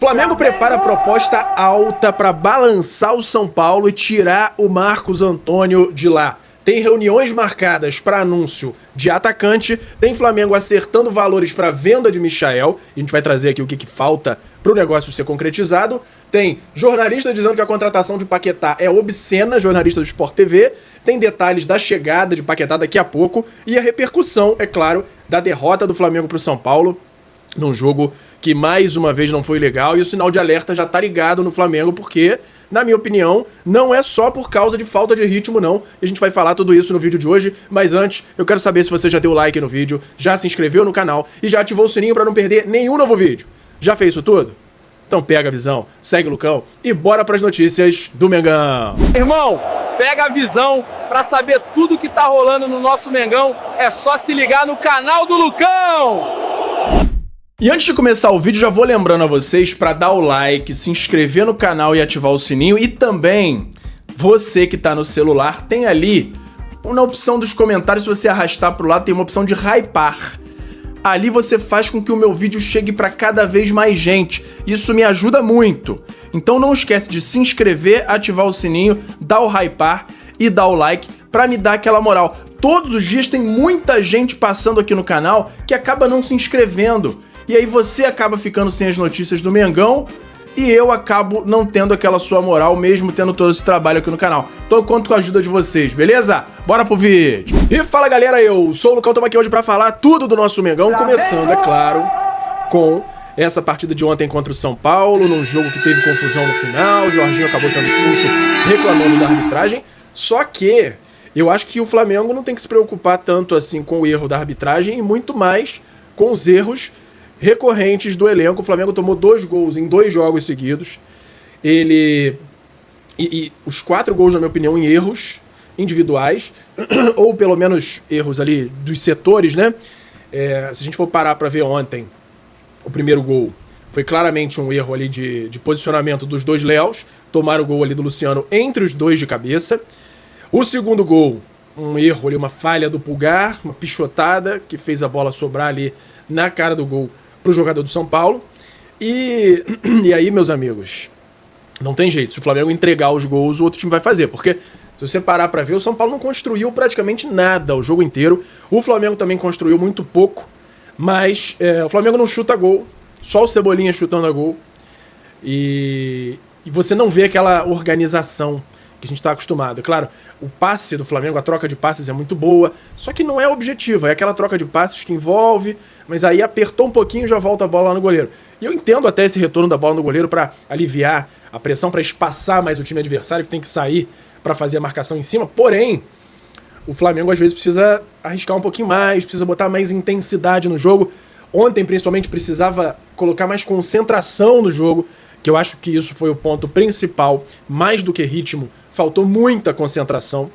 Flamengo prepara a proposta alta para balançar o São Paulo e tirar o Marcos Antônio de lá. Tem reuniões marcadas para anúncio de atacante, tem Flamengo acertando valores para venda de Michael, e a gente vai trazer aqui o que falta para o negócio ser concretizado. Tem jornalista dizendo que a contratação de Paquetá é obscena, jornalista do Sport TV. Tem detalhes da chegada de Paquetá daqui a pouco e a repercussão, é claro, da derrota do Flamengo para o São Paulo, num jogo que mais uma vez não foi legal, e o sinal de alerta já tá ligado no Flamengo, porque, na minha opinião, não é só por causa de falta de ritmo não, e a gente vai falar tudo isso no vídeo de hoje, mas antes, eu quero saber se você já deu like no vídeo, já se inscreveu no canal e já ativou o sininho pra não perder nenhum novo vídeo. Já fez isso tudo? Então pega a visão, segue o Lucão e bora pras notícias do Mengão. Irmão, pega a visão pra saber tudo que tá rolando no nosso Mengão, é só se ligar no canal do Lucão! E antes de começar o vídeo, já vou lembrando a vocês para dar o like, se inscrever no canal e ativar o sininho. E também, você que tá no celular, tem ali, na opção dos comentários, se você arrastar pro lado, tem uma opção de hypar. Ali você faz com que o meu vídeo chegue para cada vez mais gente. Isso me ajuda muito. Então não esquece de se inscrever, ativar o sininho, dar o hypar e dar o like para me dar aquela moral. Todos os dias tem muita gente passando aqui no canal que acaba não se inscrevendo. E aí você acaba ficando sem as notícias do Mengão e eu acabo não tendo aquela sua moral, mesmo tendo todo esse trabalho aqui no canal. Então eu conto com a ajuda de vocês, beleza? Bora pro vídeo! E fala galera, eu sou o Lucão, estamos aqui hoje pra falar tudo do nosso Mengão, começando, é claro, com essa partida de ontem contra o São Paulo, num jogo que teve confusão no final, o Jorginho acabou sendo expulso reclamando da arbitragem, só que eu acho que o Flamengo não tem que se preocupar tanto assim com o erro da arbitragem e muito mais com os erros recorrentes do elenco. O Flamengo tomou 2 gols em 2 jogos seguidos. Os 4 gols, na minha opinião, em erros individuais, ou pelo menos erros ali dos setores, né? Se a gente for parar para ver ontem, o primeiro gol foi claramente um erro ali de posicionamento dos 2 Léos, tomaram o gol ali do Luciano entre os 2 de cabeça. O segundo gol, um erro ali, uma falha do Pulgar, uma pichotada que fez a bola sobrar ali na cara do gol pro jogador do São Paulo. E aí, meus amigos, não tem jeito. Se o Flamengo entregar os gols, o outro time vai fazer. Porque, se você parar pra ver, o São Paulo não construiu praticamente nada o jogo inteiro. O Flamengo também construiu muito pouco. Mas o Flamengo não chuta gol. Só o Cebolinha chutando a gol. E você não vê aquela organização que a gente está acostumado. Claro, o passe do Flamengo, a troca de passes é muito boa, só que não é objetiva, é aquela troca de passes que envolve, mas aí apertou um pouquinho e já volta a bola lá no goleiro. E eu entendo até esse retorno da bola no goleiro para aliviar a pressão, para espaçar mais o time adversário, que tem que sair para fazer a marcação em cima, porém, o Flamengo às vezes precisa arriscar um pouquinho mais, precisa botar mais intensidade no jogo. Ontem, principalmente, precisava colocar mais concentração no jogo, que eu acho que isso foi o ponto principal, mais do que ritmo. Faltou muita concentração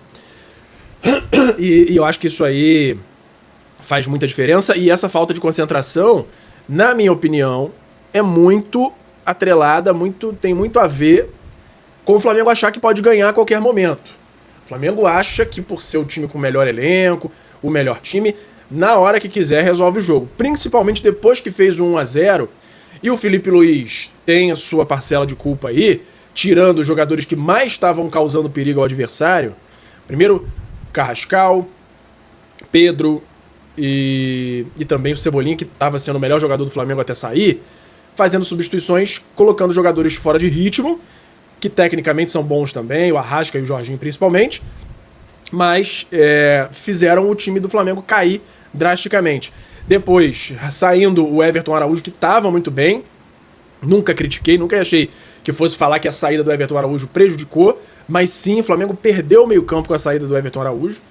e eu acho que isso aí faz muita diferença. E essa falta de concentração, na minha opinião, é muito atrelada, tem muito a ver com o Flamengo achar que pode ganhar a qualquer momento. O Flamengo acha que por ser o time com o melhor elenco, o melhor time, na hora que quiser resolve o jogo. Principalmente depois que fez o 1-0 e o Felipe Luiz tem a sua parcela de culpa aí, tirando os jogadores que mais estavam causando perigo ao adversário. Primeiro, Carrascal, Pedro e também o Cebolinha, que estava sendo o melhor jogador do Flamengo até sair, fazendo substituições, colocando jogadores fora de ritmo, que tecnicamente são bons também, o Arrasca e o Jorginho principalmente, mas fizeram o time do Flamengo cair drasticamente. Depois, saindo o Everton Araújo, que estava muito bem, nunca critiquei, nunca achei que fosse falar que a saída do Everton Araújo prejudicou, mas sim, o Flamengo perdeu o meio-campo com a saída do Everton Araújo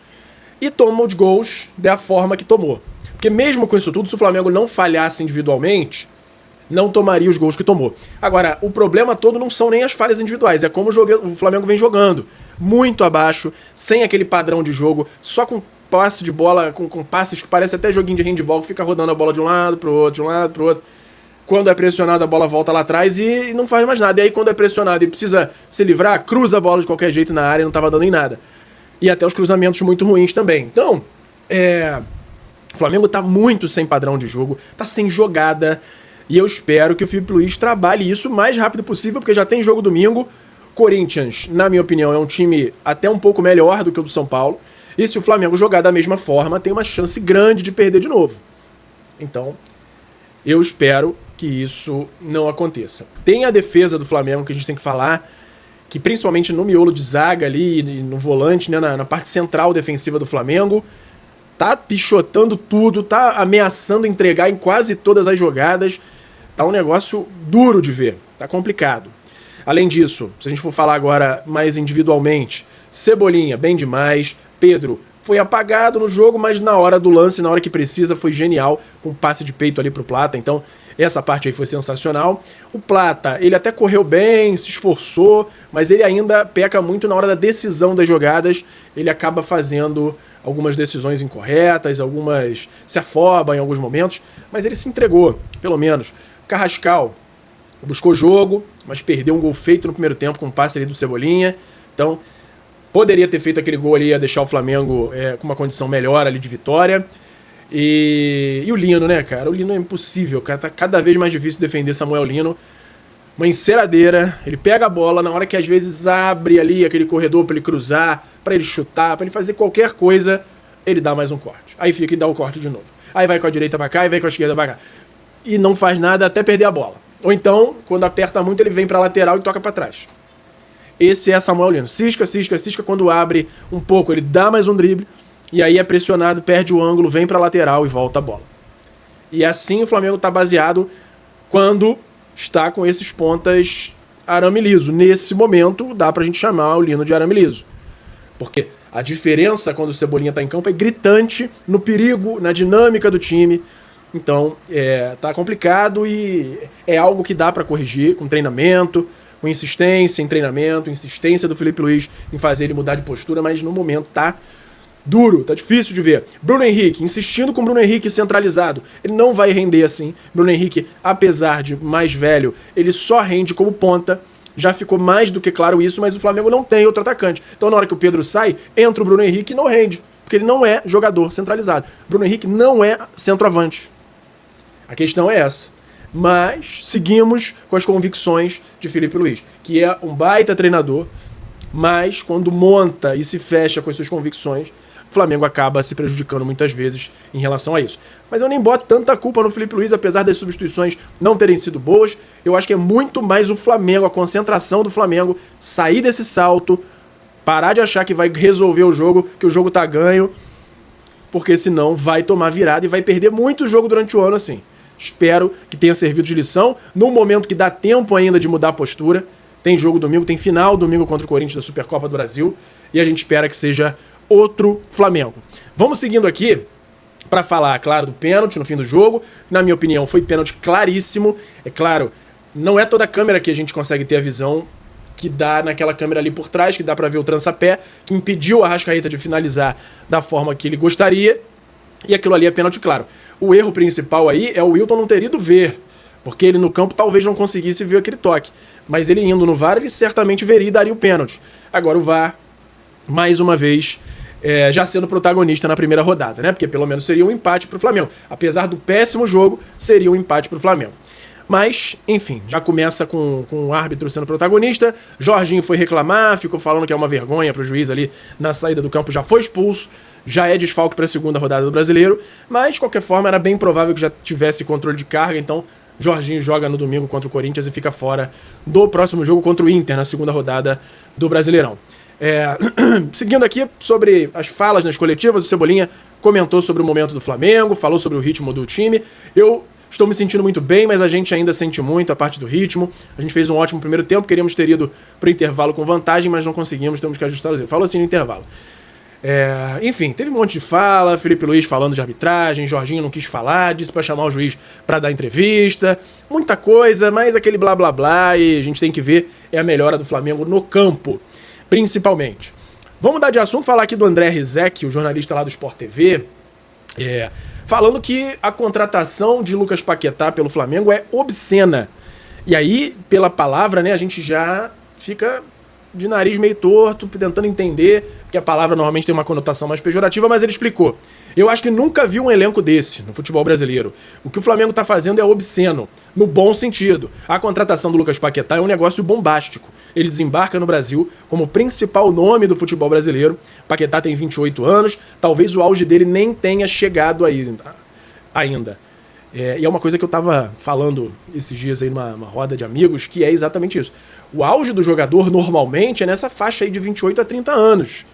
e tomou os gols da forma que tomou. Porque mesmo com isso tudo, se o Flamengo não falhasse individualmente, não tomaria os gols que tomou. Agora, o problema todo não são nem as falhas individuais, é como o Flamengo vem jogando. Muito abaixo, sem aquele padrão de jogo, só com passe de bola, com passes que parece até joguinho de handball, que fica rodando a bola de um lado pro outro, de um lado pro outro. Quando é pressionado, a bola volta lá atrás e não faz mais nada. E aí, quando é pressionado e precisa se livrar, cruza a bola de qualquer jeito na área e não tava dando em nada. E até os cruzamentos muito ruins também. Então, o Flamengo tá muito sem padrão de jogo, tá sem jogada. E eu espero que o Filipe Luís trabalhe isso o mais rápido possível, porque já tem jogo domingo. Corinthians, na minha opinião, é um time até um pouco melhor do que o do São Paulo. E se o Flamengo jogar da mesma forma, tem uma chance grande de perder de novo. Então, eu espero que isso não aconteça. Tem a defesa do Flamengo que a gente tem que falar, que principalmente no miolo de zaga ali, no volante, né, na parte central defensiva do Flamengo, tá pichotando tudo, tá ameaçando entregar em quase todas as jogadas. Tá um negócio duro de ver, tá complicado. Além disso, se a gente for falar agora mais individualmente, Cebolinha, bem demais. Pedro foi apagado no jogo, mas na hora do lance, na hora que precisa, foi genial, com um passe de peito ali pro Plata. Então, essa parte aí foi sensacional. O Plata, ele até correu bem, se esforçou, mas ele ainda peca muito na hora da decisão das jogadas. Ele acaba fazendo algumas decisões incorretas, algumas se afoba em alguns momentos, mas ele se entregou, pelo menos. Carrascal buscou jogo, mas perdeu um gol feito no primeiro tempo com um passe ali do Cebolinha. Então, poderia ter feito aquele gol ali, ia deixar o Flamengo com uma condição melhor ali de vitória. E o Lino, né, cara? O Lino é impossível, cara. Tá cada vez mais difícil defender Samuel Lino. Uma enceradeira, ele pega a bola na hora que às vezes abre ali aquele corredor pra ele cruzar, pra ele chutar, pra ele fazer qualquer coisa, ele dá mais um corte. Aí fica e dá o corte de novo. Aí vai com a direita pra cá, aí vai com a esquerda pra cá. E não faz nada até perder a bola. Ou então, quando aperta muito, ele vem pra lateral e toca pra trás. Esse é Samuel Lino. Cisca, quando abre um pouco, ele dá mais um drible, e aí é pressionado, perde o ângulo, vem pra lateral e volta a bola. E assim o Flamengo tá baseado quando está com esses pontas arame liso. Nesse momento, dá pra gente chamar o Lino de arame liso. Porque a diferença quando o Cebolinha tá em campo é gritante no perigo, na dinâmica do time. Então, tá complicado e é algo que dá pra corrigir com treinamento, com insistência em treinamento, insistência do Filipe Luís em fazer ele mudar de postura, mas no momento tá duro, tá difícil de ver. Bruno Henrique, insistindo com o Bruno Henrique centralizado. Ele não vai render assim. Bruno Henrique, apesar de mais velho, ele só rende como ponta. Já ficou mais do que claro isso, mas o Flamengo não tem outro atacante. Então na hora que o Pedro sai, entra o Bruno Henrique e não rende. Porque ele não é jogador centralizado. Bruno Henrique não é centroavante. A questão é essa. Mas seguimos com as convicções de Filipe Luís, que é um baita treinador, mas quando monta e se fecha com as suas convicções, o Flamengo acaba se prejudicando muitas vezes em relação a isso. Mas eu nem boto tanta culpa no Filipe Luís, apesar das substituições não terem sido boas. Eu acho que é muito mais o Flamengo, a concentração do Flamengo, sair desse salto, parar de achar que vai resolver o jogo, que o jogo tá ganho, porque senão vai tomar virada e vai perder muito jogo durante o ano assim. Espero que tenha servido de lição, num momento que dá tempo ainda de mudar a postura. Tem jogo domingo, tem final domingo contra o Corinthians da Supercopa do Brasil, e a gente espera que seja outro Flamengo. Vamos seguindo aqui para falar, claro, do pênalti no fim do jogo. Na minha opinião, foi pênalti claríssimo. É claro, não é toda a câmera que a gente consegue ter a visão que dá naquela câmera ali por trás, que dá para ver o trançapé, que impediu o Arrascaeta de finalizar da forma que ele gostaria. E aquilo ali é pênalti, claro. O erro principal aí é o Wilton não ter ido ver, porque ele no campo talvez não conseguisse ver aquele toque. Mas ele indo no VAR, ele certamente veria e daria o pênalti. Agora o VAR, mais uma vez, já sendo protagonista na primeira rodada, né? Porque pelo menos seria um empate pro Flamengo. Apesar do péssimo jogo, seria um empate pro Flamengo. Mas, enfim, já começa com o árbitro sendo protagonista. Jorginho foi reclamar, ficou falando que é uma vergonha pro juiz ali na saída do campo, já foi expulso, já é desfalque para a segunda rodada do Brasileiro, mas de qualquer forma era bem provável que já tivesse controle de carga, então Jorginho joga no domingo contra o Corinthians e fica fora do próximo jogo contra o Inter na segunda rodada do Brasileirão. Seguindo aqui sobre as falas nas coletivas, o Cebolinha comentou sobre o momento do Flamengo, falou sobre o ritmo do time. Eu estou me sentindo muito bem, mas a gente ainda sente muito a parte do ritmo. A gente fez um ótimo primeiro tempo, queríamos ter ido para o intervalo com vantagem, mas não conseguimos, temos que ajustar os erros. Falou assim no intervalo. Enfim, teve um monte de fala, Filipe Luís falando de arbitragem, Jorginho não quis falar, disse para chamar o juiz para dar entrevista, muita coisa, mas aquele blá blá blá, e a gente tem que ver a melhora do Flamengo no campo, principalmente. Vamos mudar de assunto, falar aqui do André Rizek, o jornalista lá do Sport TV, falando que a contratação de Lucas Paquetá pelo Flamengo é obscena. E aí, pela palavra, né, a gente já fica de nariz meio torto, tentando entender, porque a palavra normalmente tem uma conotação mais pejorativa, mas ele explicou. Eu acho que nunca vi um elenco desse no futebol brasileiro. O que o Flamengo tá fazendo é obsceno, no bom sentido. A contratação do Lucas Paquetá é um negócio bombástico. Ele desembarca no Brasil como principal nome do futebol brasileiro. Paquetá tem 28 anos, talvez o auge dele nem tenha chegado ainda. E é uma coisa que eu tava falando esses dias aí numa roda de amigos, que é exatamente isso. O auge do jogador normalmente é nessa faixa aí de 28 a 30 anos.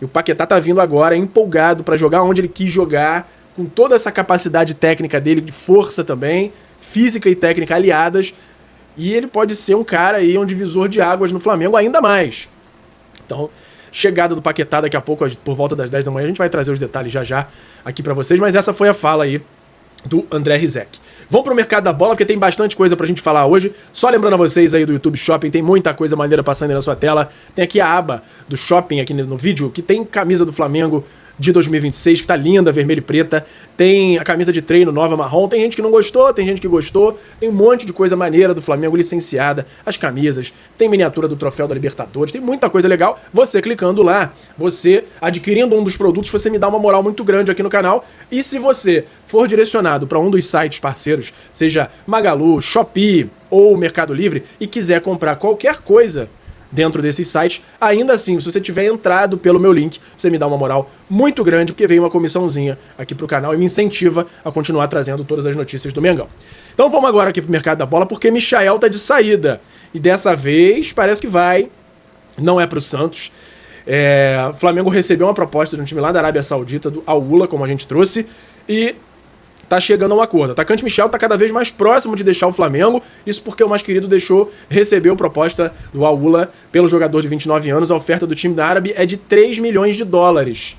E o Paquetá tá vindo agora empolgado para jogar onde ele quis jogar, com toda essa capacidade técnica dele, de força também, física e técnica aliadas, e ele pode ser um cara aí, um divisor de águas no Flamengo ainda mais. Então, chegada do Paquetá daqui a pouco, por volta das 10 da manhã, a gente vai trazer os detalhes já aqui para vocês, mas essa foi a fala aí do André Rizek. Vamos pro mercado da bola, porque tem bastante coisa pra gente falar hoje. Só lembrando a vocês aí do YouTube Shopping, tem muita coisa maneira passando aí na sua tela. Tem aqui a aba do Shopping aqui no vídeo, que tem camisa do Flamengo de 2026, que tá linda, vermelha e preta. Tem a camisa de treino nova marrom. Tem gente que não gostou, tem gente que gostou. Tem um monte de coisa maneira do Flamengo licenciada. As camisas, tem miniatura do troféu da Libertadores, tem muita coisa legal. Você clicando lá, você adquirindo um dos produtos, você me dá uma moral muito grande aqui no canal. E se você for direcionado para um dos sites parceiros, seja Magalu, Shopee ou Mercado Livre, e quiser comprar qualquer coisa dentro desses sites, ainda assim, se você tiver entrado pelo meu link, você me dá uma moral muito grande, porque vem uma comissãozinha aqui pro canal e me incentiva a continuar trazendo todas as notícias do Mengão. Então vamos agora aqui pro mercado da bola, porque Michael tá de saída. E dessa vez parece que vai, não é pro Santos. O Flamengo recebeu uma proposta de um time lá da Arábia Saudita, do Al Ula, como a gente trouxe, e tá chegando a um acordo. O atacante Michel tá cada vez mais próximo de deixar o Flamengo, isso porque o mais querido recebeu proposta do Al Ula pelo jogador de 29 anos. A oferta do time da Árabe é de 3 milhões de dólares.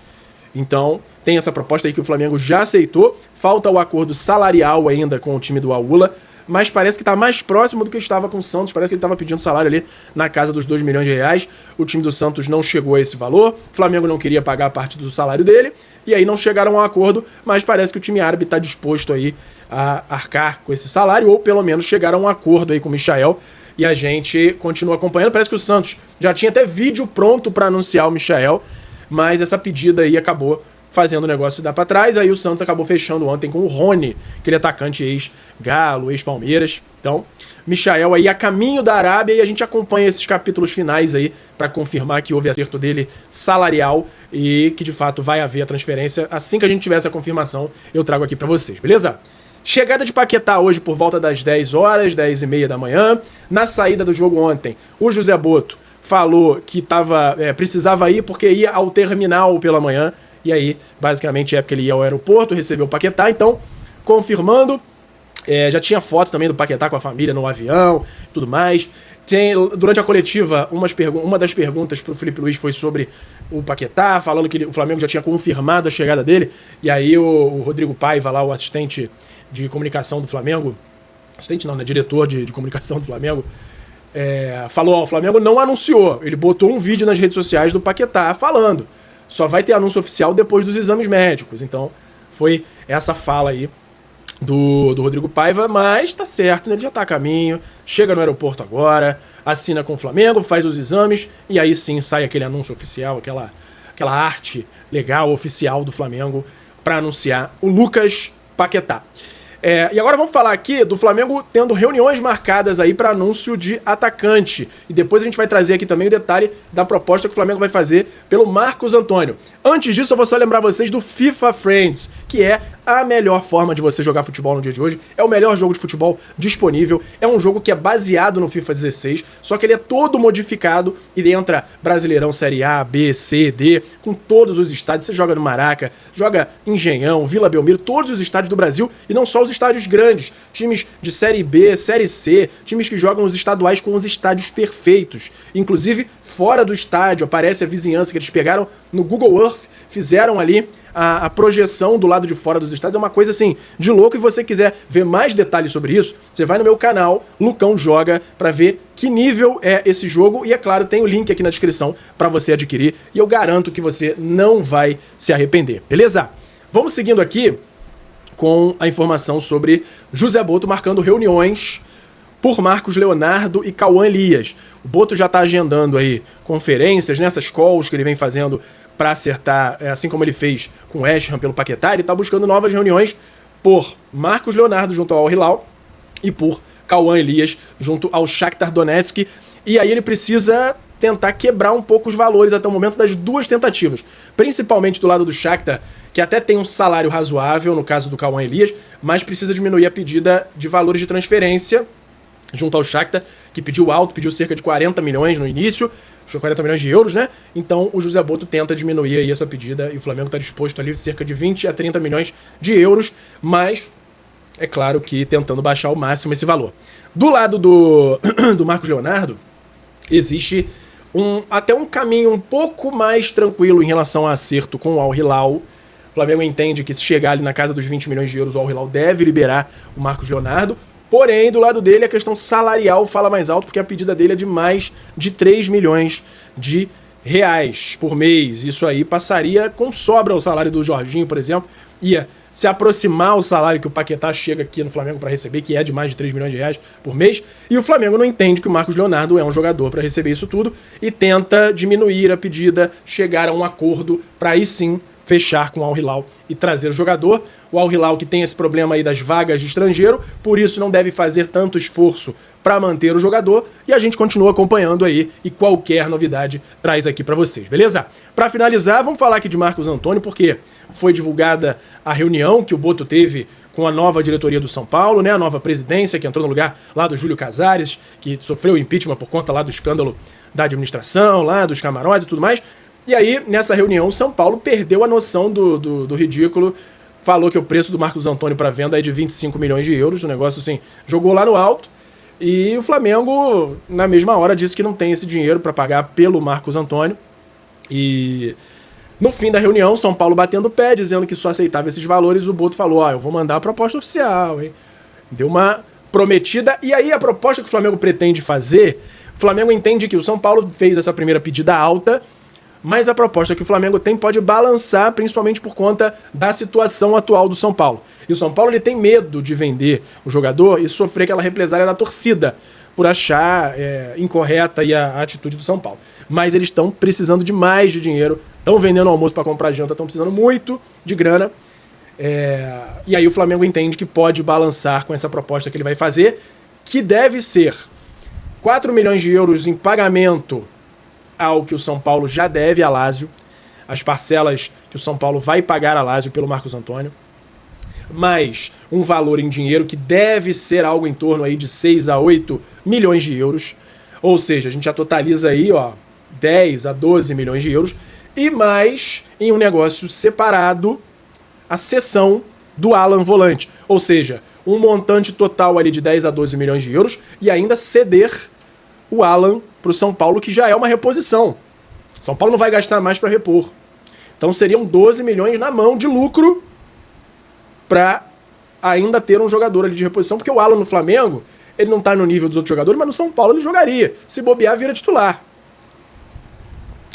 Então, tem essa proposta aí que o Flamengo já aceitou. Falta o acordo salarial ainda com o time do Al Ula, mas parece que tá mais próximo do que estava com o Santos. Parece que ele estava pedindo salário ali na casa dos 2 milhões de reais. O time do Santos não chegou a esse valor. O Flamengo não queria pagar a parte do salário dele. E aí não chegaram a um acordo, mas parece que o time árabe está disposto aí a arcar com esse salário, ou pelo menos chegaram a um acordo aí com o Michael. E a gente continua acompanhando. Parece que o Santos já tinha até vídeo pronto para anunciar o Michael, mas essa pedida aí acabou fazendo o negócio dar para trás. Aí o Santos acabou fechando ontem com o Rony, aquele atacante ex-Galo, ex-Palmeiras. Então, Michael aí a caminho da Arábia, e a gente acompanha esses capítulos finais aí para confirmar que houve acerto dele salarial e que de fato vai haver a transferência. Assim que a gente tiver essa confirmação, eu trago aqui para vocês, beleza? Chegada de Paquetá hoje por volta das 10 horas, 10h30 da manhã. Na saída do jogo ontem, o José Boto falou que precisava ir porque ia ao terminal pela manhã. E aí, basicamente, é porque ele ia ao aeroporto, recebeu o Paquetá. Então, confirmando, já tinha foto também do Paquetá com a família no avião, tudo mais. Durante a coletiva, uma das perguntas pro Felipe Luiz foi sobre o Paquetá, falando que o Flamengo já tinha confirmado a chegada dele. E aí o Rodrigo Paiva, lá, o assistente de comunicação do Flamengo, assistente não, né, diretor de comunicação do Flamengo, falou, o Flamengo não anunciou. Ele botou um vídeo nas redes sociais do Paquetá falando. Só vai ter anúncio oficial depois dos exames médicos. Então, foi essa fala aí do Rodrigo Paiva, mas tá certo, né? Ele já tá a caminho, chega no aeroporto agora, assina com o Flamengo, faz os exames, e aí sim sai aquele anúncio oficial, aquela arte legal, oficial do Flamengo, para anunciar o Lucas Paquetá. E agora vamos falar aqui do Flamengo tendo reuniões marcadas aí para anúncio de atacante. E depois a gente vai trazer aqui também o detalhe da proposta que o Flamengo vai fazer pelo Marcos Antônio. Antes disso, eu vou só lembrar vocês do FIFA Friends, que é a melhor forma de você jogar futebol no dia de hoje. É o melhor jogo de futebol disponível. É um jogo que é baseado no FIFA 16, só que ele é todo modificado e entra Brasileirão Série A, B, C, D, com todos os estádios. Você joga no Maraca, joga em Engenhão, Vila Belmiro, todos os estádios do Brasil, e não só os estádios grandes, times de Série B, Série C, times que jogam os estaduais com os estádios perfeitos. Inclusive, fora do estádio, aparece a vizinhança que eles pegaram no Google Earth, fizeram ali a projeção do lado de fora dos estádios. É uma coisa assim, de louco. E você quiser ver mais detalhes sobre isso, você vai no meu canal, Lucão Joga, pra ver que nível é esse jogo. E é claro, tem o link aqui na descrição pra você adquirir, e eu garanto que você não vai se arrepender, beleza? Vamos seguindo aqui com a informação sobre José Boto marcando reuniões por Marcos Leonardo e Cauã Elias. O Boto já está agendando aí conferências, nessas calls que ele vem fazendo para acertar, assim como ele fez com o West Ham pelo Paquetá. Ele está buscando novas reuniões por Marcos Leonardo junto ao Al Hilal e por Cauã Elias junto ao Shakhtar Donetsk. E aí ele precisa tentar quebrar um pouco os valores até o momento das duas tentativas. Principalmente do lado do Shakhtar, que até tem um salário razoável, no caso do Cauã Elias, mas precisa diminuir a pedida de valores de transferência junto ao Shakhtar, que pediu alto, pediu cerca de 40 milhões no início, 40 milhões de euros, né? Então o José Boto tenta diminuir aí essa pedida e o Flamengo está disposto ali cerca de 20 a 30 milhões de euros, mas é claro que tentando baixar ao máximo esse valor. Do lado do Marcos Leonardo, existe até um caminho um pouco mais tranquilo em relação ao acerto com o Al Hilal. O Flamengo entende que se chegar ali na casa dos 20 milhões de euros, o Al Hilal deve liberar o Marcos Leonardo. Porém, do lado dele, a questão salarial fala mais alto, porque a pedida dele é de mais de 3 milhões de reais por mês. Isso aí passaria com sobra o salário do Jorginho, por exemplo. Ia se aproximar ao salário que o Paquetá chega aqui no Flamengo para receber, que é de mais de 3 milhões de reais por mês. E o Flamengo não entende que o Marcos Leonardo é um jogador para receber isso tudo e tenta diminuir a pedida, chegar a um acordo para aí sim fechar com o Al Hilal e trazer o jogador. O Al Hilal que tem esse problema aí das vagas de estrangeiro, por isso não deve fazer tanto esforço para manter o jogador, e a gente continua acompanhando aí e qualquer novidade traz aqui para vocês, beleza? Para finalizar, vamos falar aqui de Marcos Antônio, porque foi divulgada a reunião que o Boto teve com a nova diretoria do São Paulo, né? A nova presidência que entrou no lugar lá do Júlio Casares, que sofreu impeachment por conta lá do escândalo da administração, lá dos camarotes e tudo mais. E aí, nessa reunião, o São Paulo perdeu a noção do ridículo, falou que o preço do Marcos Antônio para venda é de 25 milhões de euros, o negócio assim, jogou lá no alto, e o Flamengo, na mesma hora, disse que não tem esse dinheiro para pagar pelo Marcos Antônio, e no fim da reunião, o São Paulo batendo o pé, dizendo que só aceitava esses valores, o Boto falou, eu vou mandar a proposta oficial, hein? Deu uma prometida, e aí a proposta que o Flamengo pretende fazer, o Flamengo entende que o São Paulo fez essa primeira pedida alta, mas a proposta que o Flamengo tem pode balançar, principalmente por conta da situação atual do São Paulo. E o São Paulo ele tem medo de vender o jogador e sofrer aquela represália da torcida, por achar incorreta aí a atitude do São Paulo. Mas eles estão precisando de mais de dinheiro, estão vendendo almoço para comprar janta, estão precisando muito de grana. E aí o Flamengo entende que pode balançar com essa proposta que ele vai fazer, que deve ser 4 milhões de euros em pagamento ao que o São Paulo já deve a Lazio, as parcelas que o São Paulo vai pagar a Lazio pelo Marcos Antônio, mais um valor em dinheiro que deve ser algo em torno aí de 6 a 8 milhões de euros, ou seja, a gente já totaliza aí 10 a 12 milhões de euros, e mais em um negócio separado a cessão do Alan Volante, ou seja, um montante total ali de 10 a 12 milhões de euros e ainda ceder o Alan para o São Paulo, que já é uma reposição. São Paulo não vai gastar mais para repor. Então seriam 12 milhões na mão de lucro para ainda ter um jogador ali de reposição, porque o Alan no Flamengo, ele não está no nível dos outros jogadores, mas no São Paulo ele jogaria. Se bobear, vira titular.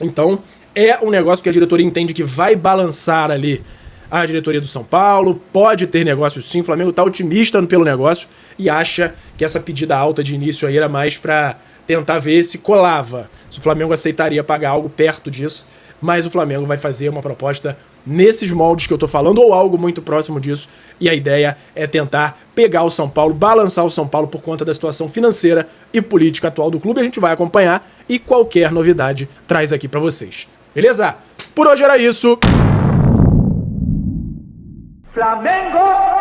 Então é um negócio que a diretoria entende que vai balançar ali a diretoria do São Paulo, pode ter negócio sim, o Flamengo está otimista pelo negócio e acha que essa pedida alta de início aí era mais para tentar ver se colava, se o Flamengo aceitaria pagar algo perto disso, mas o Flamengo vai fazer uma proposta nesses moldes que eu tô falando, ou algo muito próximo disso, e a ideia é tentar pegar o São Paulo, balançar o São Paulo por conta da situação financeira e política atual do clube. A gente vai acompanhar e qualquer novidade traz aqui pra vocês. Beleza? Por hoje era isso. Flamengo!